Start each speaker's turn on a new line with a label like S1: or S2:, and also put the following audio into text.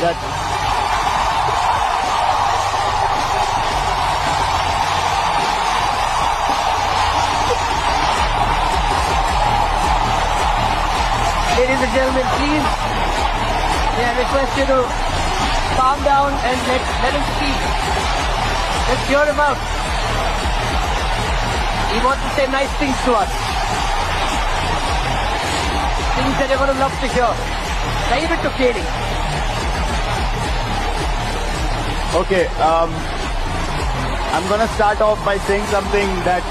S1: that
S2: Ladies and gentlemen, please, may I request you to calm down and let him speak. Let's hear him out. He wants to say nice things to us. Things that you're going to love to hear. Leave it to Katie.
S1: okay, I'm gonna start off by saying something that